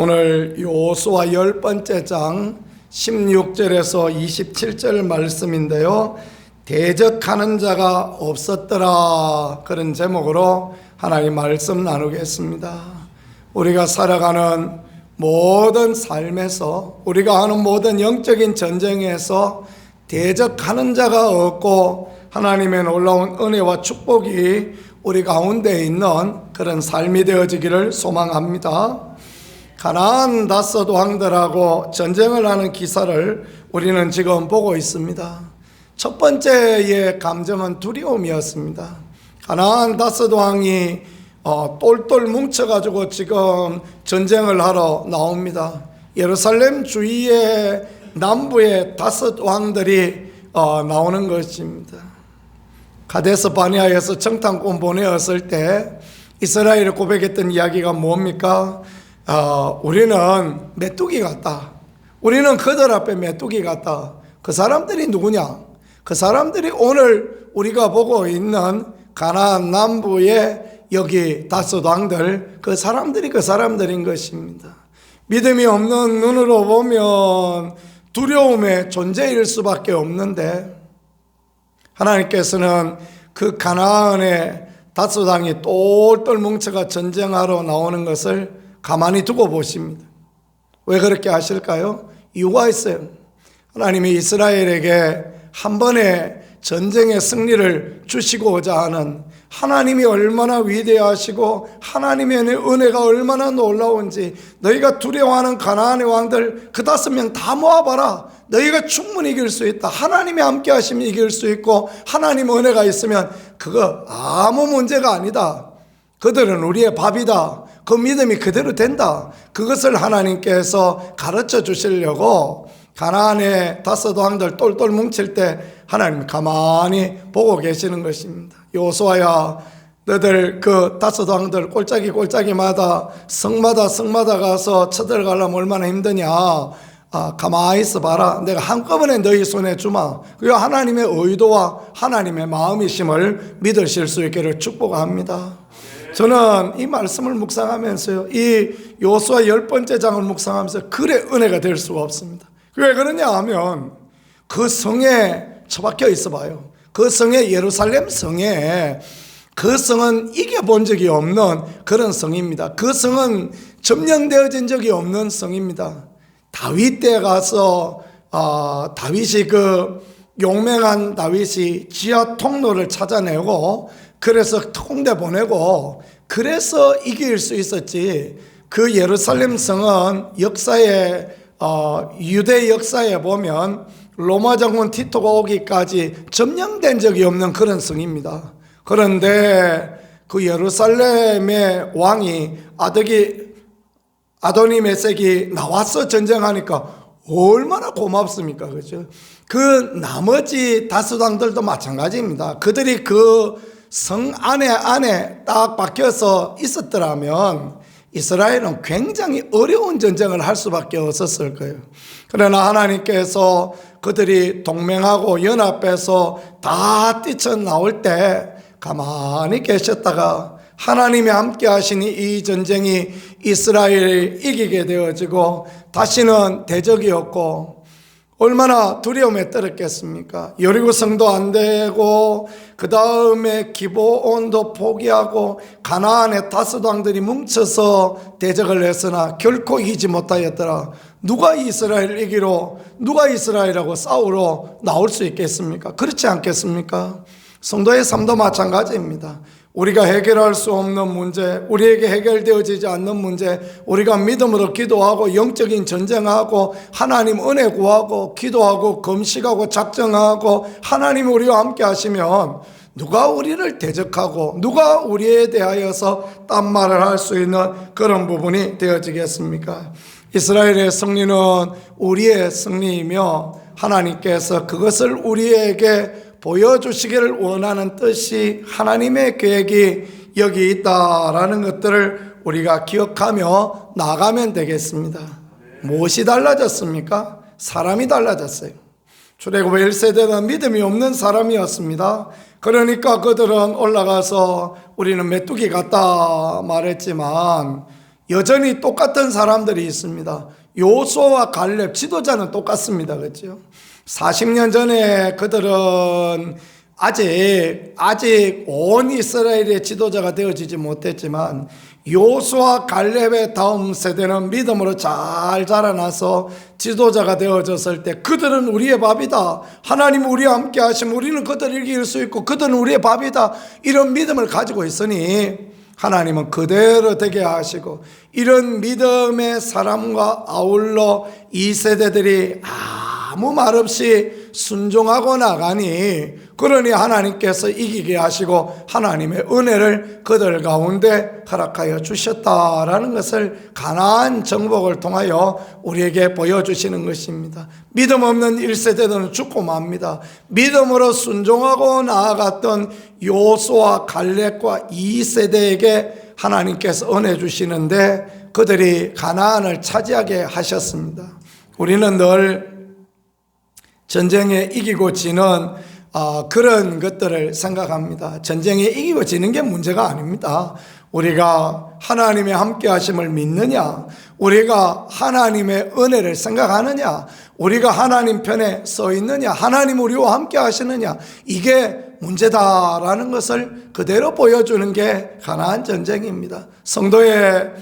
오늘 여호수아 10번째 장 16절에서 27절 말씀인데요. 대적하는 자가 없었더라, 그런 제목으로 하나님 말씀 나누겠습니다. 우리가 살아가는 모든 삶에서, 우리가 하는 모든 영적인 전쟁에서 대적하는 자가 없고 하나님의 놀라운 은혜와 축복이 우리 가운데 있는 그런 삶이 되어지기를 소망합니다. 가나안 다섯 왕들하고 전쟁을 하는 기사를 우리는 지금 보고 있습니다. 첫 번째의 감정은 두려움이었습니다. 가나안 다섯 왕이 똘똘 뭉쳐가지고 지금 전쟁을 하러 나옵니다. 예루살렘 주위의 남부의 다섯 왕들이 나오는 것입니다. 가데스 바네아에서 정탐꾼 보내었을 때 이스라엘을 고백했던 이야기가 뭡니까? 우리는 메뚜기 같다. 우리는 그들 앞에 메뚜기 같다. 그 사람들이 누구냐? 그 사람들이 오늘 우리가 보고 있는 가나안 남부의 여기 다섯 왕들, 그 사람들인 것입니다. 믿음이 없는 눈으로 보면 두려움의 존재일 수밖에 없는데, 하나님께서는 그 가나안의 다섯 왕이 똘똘 뭉쳐가 전쟁하러 나오는 것을 가만히 두고 보십니다. 왜 그렇게 하실까요? 이유가 있어요. 하나님이 이스라엘에게 한 번의 전쟁의 승리를 주시고자 하는, 하나님이 얼마나 위대하시고 하나님의 은혜가 얼마나 놀라운지, 너희가 두려워하는 가나안의 왕들 그 5명 다 모아봐라. 너희가 충분히 이길 수 있다. 하나님이 함께 하시면 이길 수 있고, 하나님 은혜가 있으면 그거 아무 문제가 아니다. 그들은 우리의 밥이다. 그 믿음이 그대로 된다. 그것을 하나님께서 가르쳐 주시려고 가나안의 다섯 왕들 똘똘 뭉칠 때 하나님이 가만히 보고 계시는 것입니다. 여호수아야, 너들 그 다섯 왕들 꼴짜기마다 성마다 가서 쳐들어가려면 얼마나 힘드냐. 가만히 있어 봐라. 내가 한꺼번에 너희 손에 주마. 그리고 하나님의 의도와 하나님의 마음이심을 믿으실 수 있기를 축복합니다. 저는 이 말씀을 묵상하면서요, 이 여호수아 10번째 장을 묵상하면서 그래 은혜가 될 수가 없습니다. 왜 그러냐 하면 그 성에 처박혀 있어 봐요. 그 성에, 예루살렘 성에, 그 성은 이겨본 적이 없는 그런 성입니다. 그 성은 점령되어진 적이 없는 성입니다. 다윗 때 가서 다윗이 그 용맹한 다윗이 지하 통로를 찾아내고, 그래서 통대 보내고, 그래서 이길 수 있었지. 그 예루살렘 성은 역사에, 유대 역사에 보면 로마 장군 티토가 오기까지 점령된 적이 없는 그런 성입니다. 그런데 그 예루살렘의 왕이 아도니메섹이 나와서 전쟁하니까 얼마나 고맙습니까? 그죠? 그 나머지 다섯 왕들도 마찬가지입니다. 그들이 그 성 안에 딱 박혀서 있었더라면 이스라엘은 굉장히 어려운 전쟁을 할 수밖에 없었을 거예요. 그러나 하나님께서 그들이 동맹하고 연합해서 다 뛰쳐나올 때 가만히 계셨다가 하나님이 함께 하시니 이 전쟁이 이스라엘이 이기게 되어지고 다시는 대적이 없고, 얼마나 두려움에 떨었겠습니까? 여리고 성도 안 되고, 그 다음에 기브온도 포기하고, 가나안의 다섯 왕들이 뭉쳐서 대적을 했으나 결코 이기지 못하였더라. 누가 이스라엘을 이기러, 누가 이스라엘하고 싸우러 나올 수 있겠습니까? 그렇지 않겠습니까? 성도의 삶도 마찬가지입니다. 우리가 해결할 수 없는 문제, 우리에게 해결되어지지 않는 문제, 우리가 믿음으로 기도하고 영적인 전쟁하고 하나님 은혜 구하고 기도하고 금식하고 작정하고 하나님 우리와 함께 하시면 누가 우리를 대적하고 누가 우리에 대하여서 딴 말을 할 수 있는 그런 부분이 되어지겠습니까? 이스라엘의 승리는 우리의 승리이며 하나님께서 그것을 우리에게 보여주시기를 원하는 뜻이, 하나님의 계획이 여기 있다라는 것들을 우리가 기억하며 나가면 되겠습니다. 무엇이 달라졌습니까? 사람이 달라졌어요. 출애굽의 1세대는 믿음이 없는 사람이었습니다. 그러니까 그들은 올라가서 우리는 메뚜기 같다 말했지만, 여전히 똑같은 사람들이 있습니다. 요수아와 갈렙 지도자는 똑같습니다. 그렇죠? 40년 전에 그들은 아직 온 이스라엘의 지도자가 되어지지 못했지만 요수아 갈렙의 다음 세대는 믿음으로 잘 자라나서 지도자가 되어졌을 때 그들은 우리의 밥이다, 하나님 우리와 함께 하시면 우리는 그들을 이길 수 있고 그들은 우리의 밥이다, 이런 믿음을 가지고 있으니 하나님은 그대로 되게 하시고, 이런 믿음의 사람과 아울러 이 세대들이 아무 말 없이 순종하고 나가니, 그러니 하나님께서 이기게 하시고 하나님의 은혜를 그들 가운데 허락하여 주셨다라는 것을 가나안 정복을 통하여 우리에게 보여주시는 것입니다. 믿음 없는 1세대들은 죽고 맙니다. 믿음으로 순종하고 나아갔던 요수아 갈렙과 2세대에게 하나님께서 은혜 주시는데 그들이 가나안을 차지하게 하셨습니다. 우리는 늘 전쟁에 이기고 지는 그런 것들을 생각합니다. 전쟁에 이기고 지는 게 문제가 아닙니다. 우리가 하나님의 함께 하심을 믿느냐, 우리가 하나님의 은혜를 생각하느냐, 우리가 하나님 편에 서 있느냐, 하나님 우리와 함께 하시느냐, 이게 문제다라는 것을 그대로 보여주는 게 가나안 전쟁입니다. 성도의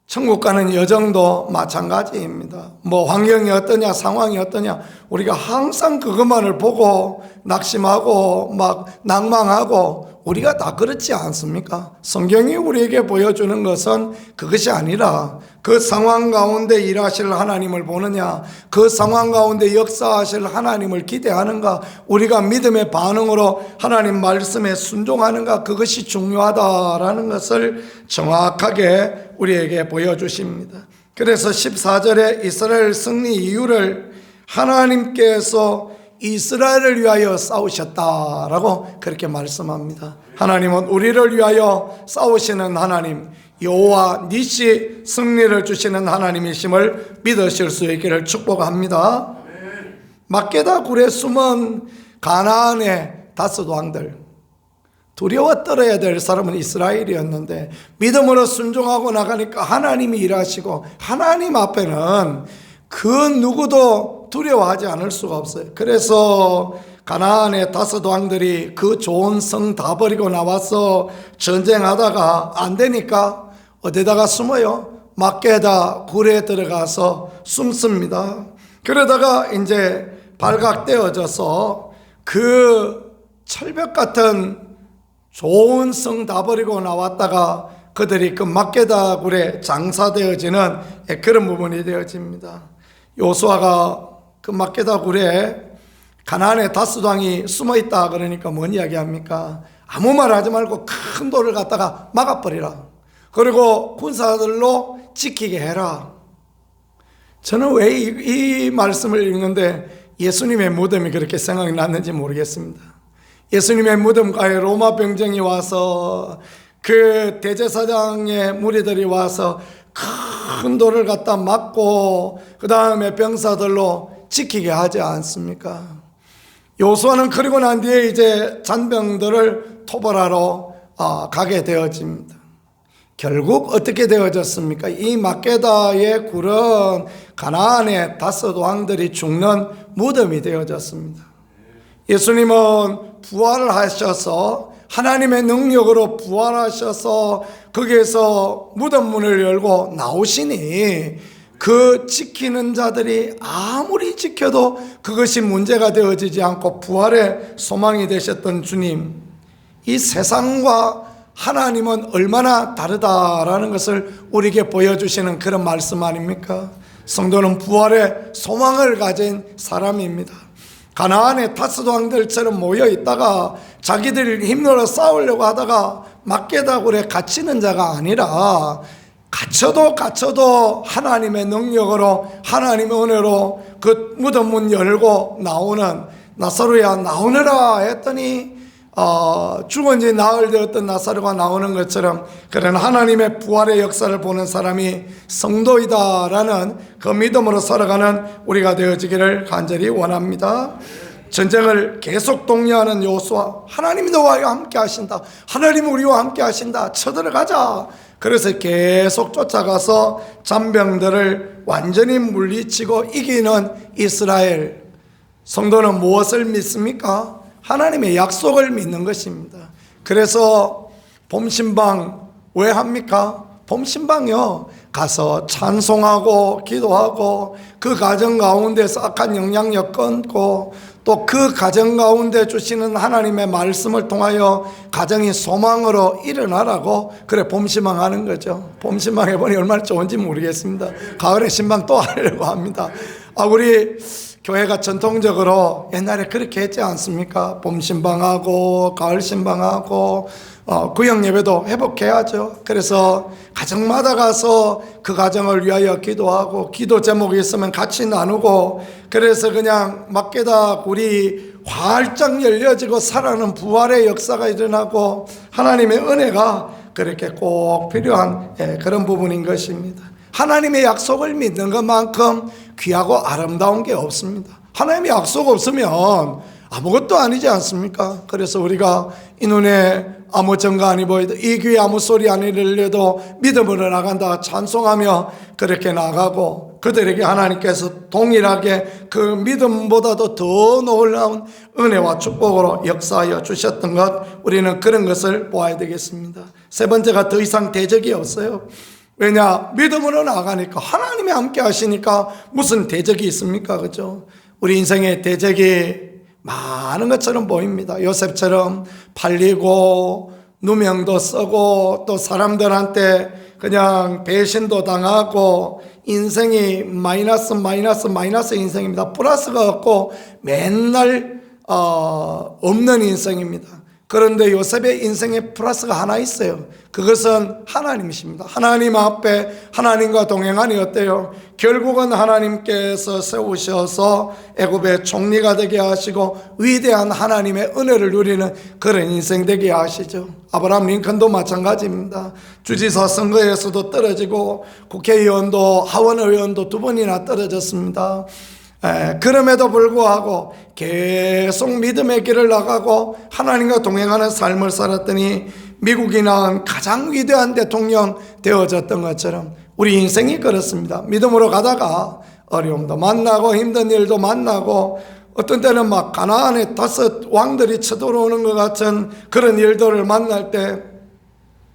천국 가는 여정도 마찬가지입니다. 환경이 어떠냐, 상황이 어떠냐, 우리가 항상 그것만을 보고 낙심하고 낭망하고, 우리가 다 그렇지 않습니까? 성경이 우리에게 보여주는 것은 그것이 아니라 그 상황 가운데 일하실 하나님을 보느냐, 그 상황 가운데 역사하실 하나님을 기대하는가, 우리가 믿음의 반응으로 하나님 말씀에 순종하는가, 그것이 중요하다라는 것을 정확하게 우리에게 보여주십니다. 그래서 14절에 이스라엘 승리 이유를 하나님께서 이스라엘을 위하여 싸우셨다라고 그렇게 말씀합니다. 하나님은 우리를 위하여 싸우시는 하나님, 여호와 니시 승리를 주시는 하나님이심을 믿으실 수 있기를 축복합니다. 막게다 굴에 숨은 가나안의 다섯 왕들, 두려워 떨어야 될 사람은 이스라엘이었는데 믿음으로 순종하고 나가니까 하나님이 일하시고, 하나님 앞에는 그 누구도 두려워하지 않을 수가 없어요. 그래서 가나안의 다섯 왕들이 그 좋은 성 다 버리고 나와서 전쟁하다가 안 되니까 어디다가 숨어요? 막게다 굴에 들어가서 숨습니다. 그러다가 이제 발각되어져서 그 철벽 같은 좋은 성 다 버리고 나왔다가 그들이 그 막게다 굴에 장사되어지는 그런 부분이 되어집니다. 요수아가 그 막게다 굴에 가나안의 다섯 왕이 숨어있다 그러니까 뭔 이야기합니까? 아무 말 하지 말고 큰 돌을 갖다가 막아버리라, 그리고 군사들로 지키게 해라. 저는 왜 이 말씀을 읽는데 예수님의 무덤이 그렇게 생각이 났는지 모르겠습니다. 예수님의 무덤가에 로마 병정이 와서 그 대제사장의 무리들이 와서 큰 돌을 갖다 막고 그 다음에 병사들로 지키게 하지 않습니까? 요수아는 그리고 난 뒤에 이제 잔병들을 토벌하러 가게 되어집니다. 결국 어떻게 되어졌습니까? 이 막게다의 굴은 가나안의 다섯 왕들이 죽는 무덤이 되어졌습니다. 예수님은 부활을 하셔서 하나님의 능력으로 부활하셔서 거기에서 무덤 문을 열고 나오시니 그 지키는 자들이 아무리 지켜도 그것이 문제가 되어지지 않고 부활의 소망이 되셨던 주님, 이 세상과 하나님은 얼마나 다르다라는 것을 우리에게 보여주시는 그런 말씀 아닙니까? 성도는 부활의 소망을 가진 사람입니다. 가나안의 다섯 왕들처럼 모여 있다가 자기들이 힘들어 싸우려고 하다가 막게다 굴에 갇히는 자가 아니라 갇혀도 하나님의 능력으로, 하나님의 은혜로 그 무덤 문 열고 나오는, 나사로야 나오너라 했더니 죽은 지 나흘 되었던 나사로가 나오는 것처럼 그런 하나님의 부활의 역사를 보는 사람이 성도이다라는 그 믿음으로 살아가는 우리가 되어지기를 간절히 원합니다. 전쟁을 계속 독려하는 요수아, 하나님이 너와 함께 하신다, 하나님 우리와 함께 하신다, 쳐들어가자. 그래서 계속 쫓아가서 잔병들을 완전히 물리치고 이기는 이스라엘. 성도는 무엇을 믿습니까? 하나님의 약속을 믿는 것입니다. 그래서 봄신방 왜 합니까? 봄신방요, 가서 찬송하고 기도하고 그 가정 가운데서 악한 영향력 끊고 또 그 가정 가운데 주시는 하나님의 말씀을 통하여 가정이 소망으로 일어나라고 그래 봄신방 하는 거죠. 봄신방 해보니 얼마나 좋은지 모르겠습니다. 가을에 신방 또 하려고 합니다. 우리 교회가 전통적으로 옛날에 그렇게 했지 않습니까? 봄신방하고 가을신방하고 구역 예배도 회복해야죠. 그래서 가정마다 가서 그 가정을 위하여 기도하고 기도 제목이 있으면 같이 나누고 그래서 그냥 막게다 굴이 활짝 열려지고 살아나는 부활의 역사가 일어나고 하나님의 은혜가 그렇게 꼭 필요한 그런 부분인 것입니다. 하나님의 약속을 믿는 것만큼 귀하고 아름다운 게 없습니다. 하나님의 약속 없으면 아무것도 아니지 않습니까? 그래서 우리가 이 눈에 아무 증거 아니 보이도 이 귀에 아무 소리 아니 들려도 믿음으로 나간다 찬송하며 그렇게 나가고 그들에게 하나님께서 동일하게 그 믿음보다도 더 놀라운 은혜와 축복으로 역사하여 주셨던 것, 우리는 그런 것을 보아야 되겠습니다. 세 번째가 더 이상 대적이 없어요. 왜냐? 믿음으로 나가니까 하나님이 함께 하시니까 무슨 대적이 있습니까? 그죠? 우리 인생에 대적이 많은 것처럼 보입니다. 요셉처럼 팔리고 누명도 쓰고 또 사람들한테 그냥 배신도 당하고 인생이 마이너스 인생입니다. 플러스가 없고 맨날 없는 인생입니다. 그런데 요셉의 인생에 플러스가 하나 있어요. 그것은 하나님이십니다. 하나님 앞에 하나님과 동행하니 어때요? 결국은 하나님께서 세우셔서 애굽의 총리가 되게 하시고 위대한 하나님의 은혜를 누리는 그런 인생 되게 하시죠. 아브라함 링컨도 마찬가지입니다. 주지사 선거에서도 떨어지고 국회의원도 하원의원도 2번이나 떨어졌습니다. 그럼에도 불구하고 계속 믿음의 길을 나가고 하나님과 동행하는 삶을 살았더니 미국이 낳은 가장 위대한 대통령 되어졌던 것처럼 우리 인생이 그렇습니다. 믿음으로 가다가 어려움도 만나고 힘든 일도 만나고 어떤 때는 막 가나안의 5 왕들이 쳐들어오는 것 같은 그런 일들을 만날 때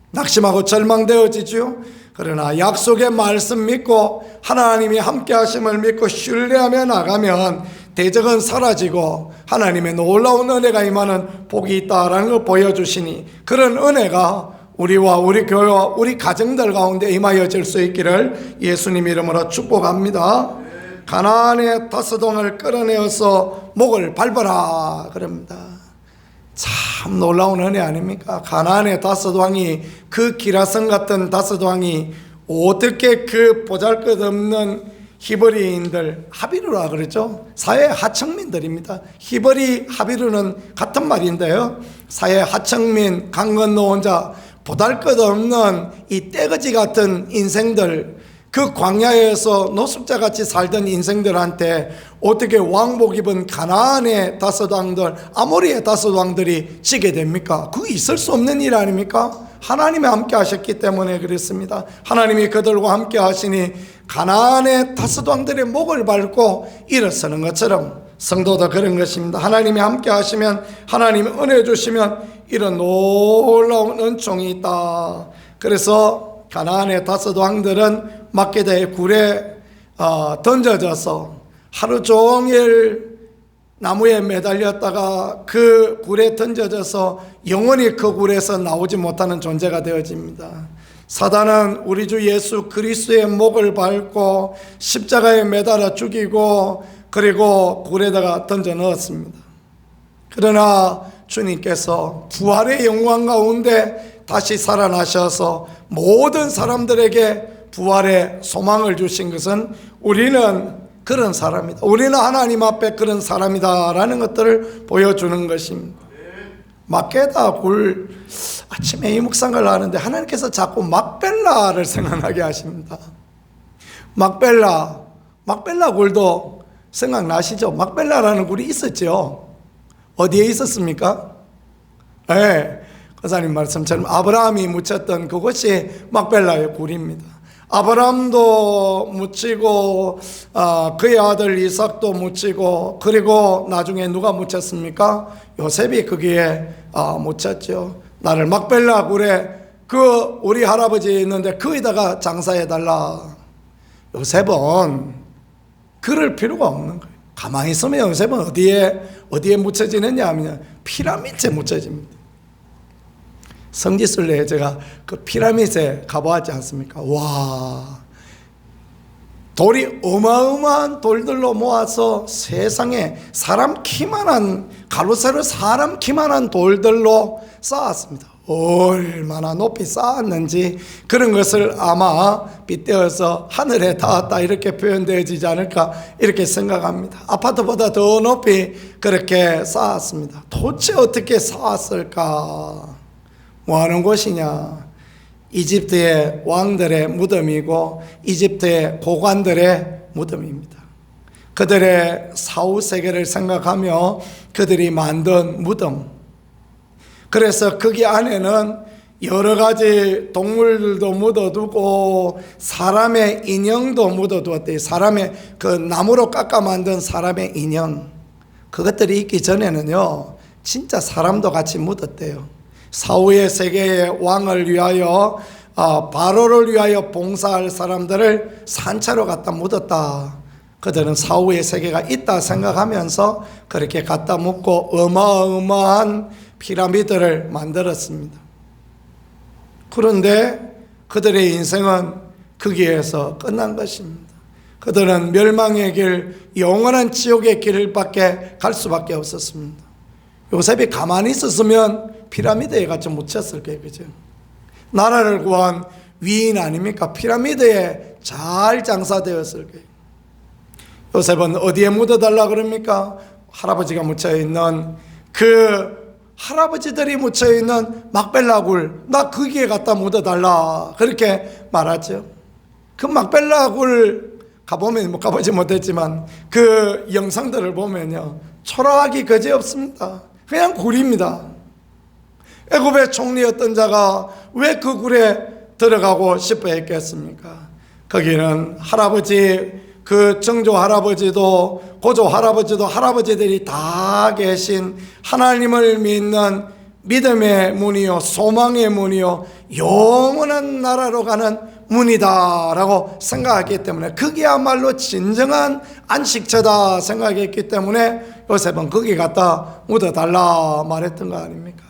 낙심하고 절망되어지죠. 그러나 약속의 말씀 믿고 하나님이 함께 하심을 믿고 신뢰하며 나가면 대적은 사라지고 하나님의 놀라운 은혜가 임하는 복이 있다라는 걸 보여주시니 그런 은혜가 우리와 우리 교회와 우리 가정들 가운데 임하여질 수 있기를 예수님 이름으로 축복합니다. 가나안의 다스동을 끌어내어서 목을 밟아라 그럽니다. 참 놀라운 은혜 아닙니까? 가나안의 다섯 왕이 그 기라성 같은 다섯 왕이 어떻게 그 보잘것없는 히브리인들, 하비루라 그러죠. 사회 하층민들입니다. 히브리 하비루는 같은 말인데요, 사회 하층민, 강 건너온 자, 보잘것없는 이 떼거지 같은 인생들, 그 광야에서 노숙자같이 살던 인생들한테 어떻게 왕복 입은 가나안의 5 왕들, 아모리의 5 왕들이 지게 됩니까? 그거 있을 수 없는 일 아닙니까? 하나님이 함께 하셨기 때문에 그랬습니다. 하나님이 그들과 함께 하시니 가나안의 5 왕들의 목을 밟고 일어서는 것처럼 성도도 그런 것입니다. 하나님이 함께 하시면, 하나님이 은혜 주시면 이런 놀라운 은총이 있다. 그래서 가나안의 5 왕들은 막게다의 굴에 던져져서 하루 종일 나무에 매달렸다가 그 굴에 던져져서 영원히 그 굴에서 나오지 못하는 존재가 되어집니다. 사단은 우리 주 예수 그리스도의 목을 밟고 십자가에 매달아 죽이고 그리고 굴에다가 던져 넣었습니다. 그러나 주님께서 부활의 영광 가운데 다시 살아나셔서 모든 사람들에게 부활의 소망을 주신 것은 우리는 그런 사람이다, 우리는 하나님 앞에 그런 사람이다라는 것들을 보여주는 것입니다. 막게다 굴, 아침에 이 묵상을 하는데 하나님께서 자꾸 막벨라를 생각나게 하십니다. 막벨라 굴도 생각나시죠? 막벨라라는 굴이 있었죠. 어디에 있었습니까? 네, 허사님 말씀처럼 아브라함이 묻혔던 그것이 막벨라의 굴입니다. 아브라함도 묻히고 그의 아들 이삭도 묻히고, 그리고 나중에 누가 묻혔습니까? 요셉이 거기에 묻혔죠. 나를 막벨라 굴에 그 우리 할아버지 있는데 거기다가 장사해달라. 요셉은 그럴 필요가 없는 거예요. 가만히 있으면 요셉은 어디에 묻혀지느냐 하면 피라미드에 묻혀집니다. 성지순례에 제가 그 피라미드에 가보았지 않습니까? 와, 돌이 어마어마한 돌들로 모아서 세상에 사람 키만한, 가로세로 사람 키만한 돌들로 쌓았습니다. 얼마나 높이 쌓았는지 그런 것을 아마 빗대어서 하늘에 닿았다 이렇게 표현되어지지 않을까 이렇게 생각합니다. 아파트보다 더 높이 그렇게 쌓았습니다. 도대체 어떻게 쌓았을까? 뭐 하는 곳이냐? 이집트의 왕들의 무덤이고 이집트의 고관들의 무덤입니다. 그들의 사후 세계를 생각하며 그들이 만든 무덤. 그래서 거기 안에는 여러 가지 동물들도 묻어두고 사람의 인형도 묻어두었대요. 사람의 그 나무로 깎아 만든 사람의 인형, 그것들이 있기 전에는요 진짜 사람도 같이 묻었대요. 사후의 세계의 왕을 위하여 바로를 위하여 봉사할 사람들을 산채로 갖다 묻었다. 그들은 사후의 세계가 있다 생각하면서 그렇게 갖다 묻고 어마어마한 피라미드를 만들었습니다. 그런데 그들의 인생은 거기에서 끝난 것입니다. 그들은 멸망의 길, 영원한 지옥의 길밖에 갈 수밖에 없었습니다. 요셉이 가만히 있었으면 피라미드에 같이 묻혔을 거예요. 그죠? 나라를 구한 위인 아닙니까? 피라미드에 잘 장사되었을 거예요. 요셉은 어디에 묻어달라 그럽니까? 할아버지가 묻혀있는 그 할아버지들이 묻혀있는 막벨라굴, 나 거기에 갖다 묻어달라 그렇게 말하죠. 그 막벨라굴 가보면 뭐 가보지 못했지만 그 영상들을 보면요 초라하기 그지없습니다. 그냥 굴입니다. 애굽의 총리였던 자가 왜 그 굴에 들어가고 싶어 했겠습니까? 거기는 할아버지, 그 정조 할아버지도 고조 할아버지도 할아버지들이 다 계신 하나님을 믿는 믿음의 문이요 소망의 문이요 영원한 나라로 가는 문이다라고 생각했기 때문에 그게야말로 진정한 안식처다 생각했기 때문에 요셉은 거기 갖다 묻어달라 말했던 거 아닙니까?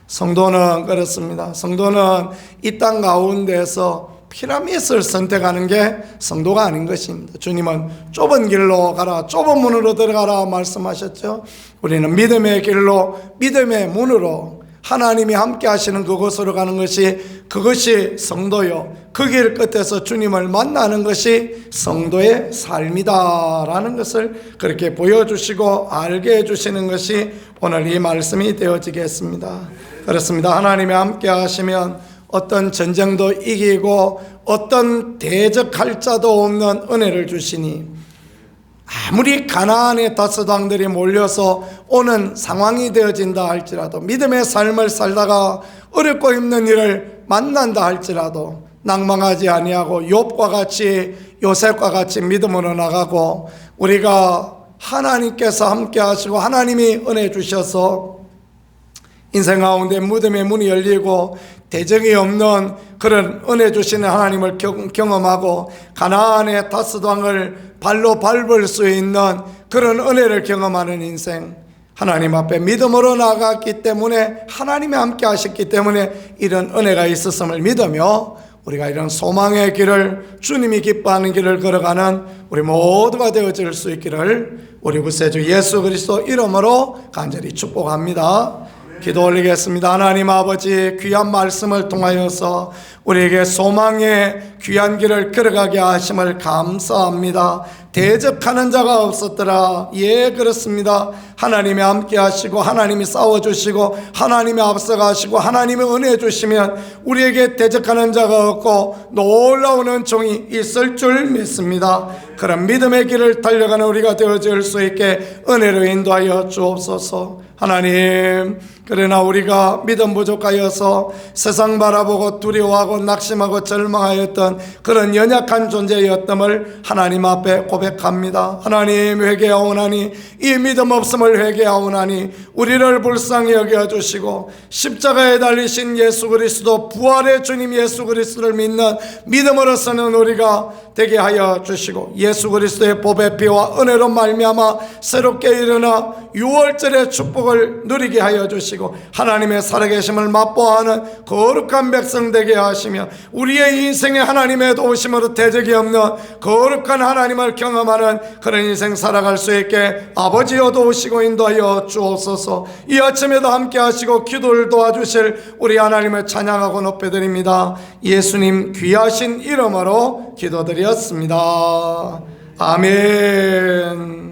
성도는 그렇습니다. 성도는 이 땅 가운데서 피라미드를 선택하는 게 성도가 아닌 것입니다. 주님은 좁은 길로 가라, 좁은 문으로 들어가라 말씀하셨죠. 우리는 믿음의 길로, 믿음의 문으로 하나님이 함께 하시는 그곳으로 가는 것이, 그것이 성도요, 그 길 끝에서 주님을 만나는 것이 성도의 삶이다라는 것을 그렇게 보여주시고 알게 해주시는 것이 오늘 이 말씀이 되어지겠습니다. 그렇습니다. 하나님이 함께 하시면 어떤 전쟁도 이기고 어떤 대적할 자도 없는 은혜를 주시니, 아무리 가나안의 다스당들이 몰려서 오는 상황이 되어진다 할지라도, 믿음의 삶을 살다가 어렵고 힘든 일을 만난다 할지라도 낭망하지 아니하고 욥과 같이, 요셉과 같이 믿음으로 나가고, 우리가 하나님께서 함께 하시고 하나님이 은혜 주셔서 인생 가운데 믿음의 문이 열리고 대적이 없는 그런 은혜 주시는 하나님을 경험하고 가나안의 다스당을 발로 밟을 수 있는 그런 은혜를 경험하는 인생, 하나님 앞에 믿음으로 나갔기 때문에, 하나님이 함께 하셨기 때문에 이런 은혜가 있었음을 믿으며 우리가 이런 소망의 길을, 주님이 기뻐하는 길을 걸어가는 우리 모두가 되어질 수 있기를 우리 구세주 예수 그리스도 이름으로 간절히 축복합니다. 기도 올리겠습니다. 하나님 아버지, 귀한 말씀을 통하여서 우리에게 소망의 귀한 길을 걸어가게 하심을 감사합니다. 대적하는 자가 없었더라. 예, 그렇습니다. 하나님이 함께 하시고 하나님이 싸워주시고 하나님이 앞서가시고 하나님이 은혜 주시면 우리에게 대적하는 자가 없고 놀라운 은총이 있을 줄 믿습니다. 그런 믿음의 길을 달려가는 우리가 되어질 수 있게 은혜로 인도하여 주옵소서. 하나님, 그러나 우리가 믿음 부족하여서 세상 바라보고 두려워하고 낙심하고 절망하였던 그런 연약한 존재였음을 하나님 앞에 고백합니다. 하나님, 회개하오나니 이 믿음 없음을 회개하오나니 우리를 불쌍히 여겨주시고 십자가에 달리신 예수 그리스도 부활의 주님 예수 그리스도를 믿는 믿음으로서는 우리가 되게 하여 주시고 예수 그리스도의 보배 피와 은혜로 말미암아 새롭게 일어나 6월절의 축복을 누리게 하여 주시고 하나님의 살아계심을 맛보아하는 거룩한 백성 되게 하시며 우리의 인생에 하나님의 도우심으로 대적이 없는 거룩한 하나님을 경험하는 그런 인생 살아갈 수 있게 아버지여 도우시고 인도하여 주옵소서. 이 아침에도 함께 하시고 기도를 도와주실 우리 하나님을 찬양하고 높여드립니다. 예수님 귀하신 이름으로 기도드렸습니다. 아멘.